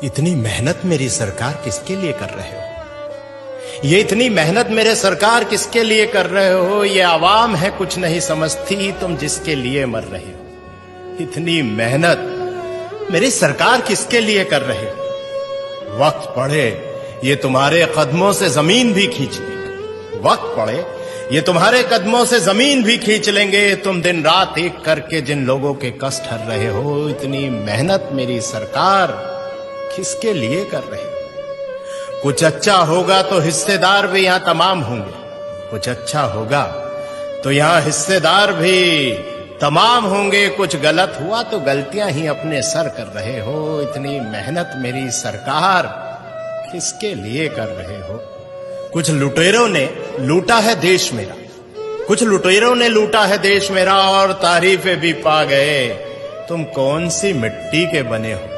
इतनी मेहनत मेरी सरकार किसके लिए कर रहे हो? ये इतनी मेहनत मेरे सरकार किसके लिए कर रहे हो? ये आवाम है कुछ नहीं समझती, तुम जिसके लिए मर रहे हो। इतनी मेहनत मेरी सरकार किसके लिए कर रहे हो? वक्त पड़े ये तुम्हारे कदमों से जमीन भी खींच लेंगे। वक्त पड़े ये तुम्हारे कदमों से जमीन भी खींच लेंगे। तुम दिन रात एक करके जिन लोगों के कष्ट हर रहे हो, इतनी मेहनत मेरी सरकार किसके लिए कर रहे हो? कुछ अच्छा होगा तो हिस्सेदार भी यहां तमाम होंगे। कुछ अच्छा होगा तो यहां हिस्सेदार भी तमाम होंगे। कुछ गलत हुआ तो गलतियां ही अपने सर कर रहे हो। इतनी मेहनत मेरी सरकार किसके लिए कर रहे हो? कुछ लुटेरों ने लूटा है देश मेरा, कुछ लुटेरों ने लूटा है देश मेरा और तारीफें भी पा गए। तुम कौन सी मिट्टी के बने हो?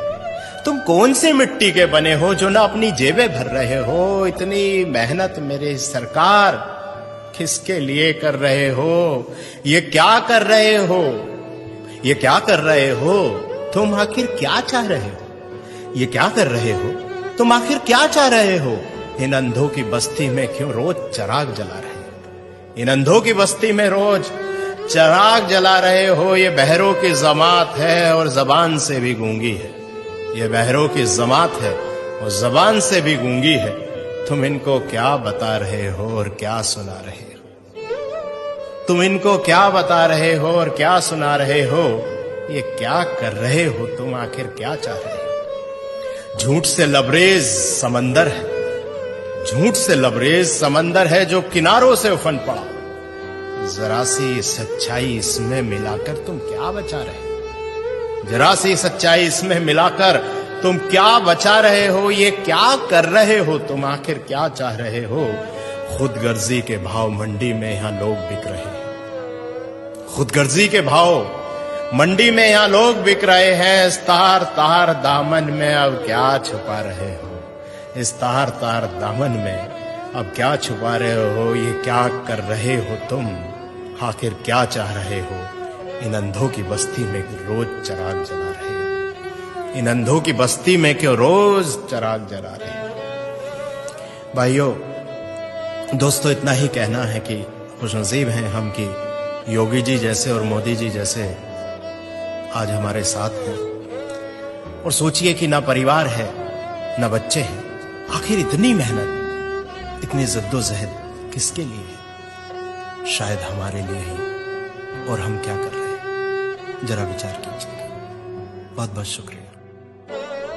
तुम कौन सी मिट्टी के बने हो जो ना अपनी जेबें भर रहे हो? इतनी मेहनत मेरे सरकार किसके लिए कर रहे हो? ये क्या कर रहे हो? ये क्या कर रहे हो? तुम आखिर क्या चाह रहे हो? ये क्या कर रहे हो? तुम आखिर क्या चाह रहे हो? इन अंधों की बस्ती में क्यों रोज चिराग जला रहे हो? इन अंधों की बस्ती में रोज चिराग जला रहे हो। ये बहरों की जमात है और जबान से भी गूंगी है। ये बहरों की जमात है और जबान से भी गूंगी है। तुम इनको क्या बता रहे हो और क्या सुना रहे हो? तुम इनको क्या बता रहे हो और क्या सुना रहे हो? ये क्या कर रहे हो? तुम आखिर क्या चाह रहे हो? झूठ से लबरेज समंदर है, झूठ से लबरेज समंदर है जो किनारों से उफन पड़ा। जरा सी सच्चाई इसमें मिलाकर तुम क्या बचा रहे हो? जरा सी सच्चाई इसमें मिलाकर तुम क्या बचा रहे हो? ये क्या कर रहे हो? तुम आखिर क्या चाह रहे हो? खुदगर्जी के भाव मंडी में यहां लोग बिक रहे हैं। खुदगर्जी के भाव मंडी में यहां लोग बिक रहे हैं। इस तार तार दामन में अब क्या छुपा रहे हो? इस तार तार दामन में अब क्या छुपा रहे हो? ये क्या कर रहे हो तुम? आखिर क्या चाह रहे हो? इन अंधों की बस्ती में रोज चिराग जला रहे हो। इन अंधों की बस्ती में क्यों रोज चिराग जला रहे हो? भाइयों दोस्तों, इतना ही कहना है कि खुशनसीब हैं हम कि योगी जी जैसे और मोदी जी जैसे आज हमारे साथ हैं। और सोचिए कि ना परिवार है ना बच्चे हैं, आखिर इतनी मेहनत इतनी जद्दोजहद किसके लिए है? शायद हमारे लिए ही। और हम क्या कर रहे हैं जरा विचार कीजिए। बहुत बहुत शुक्रिया।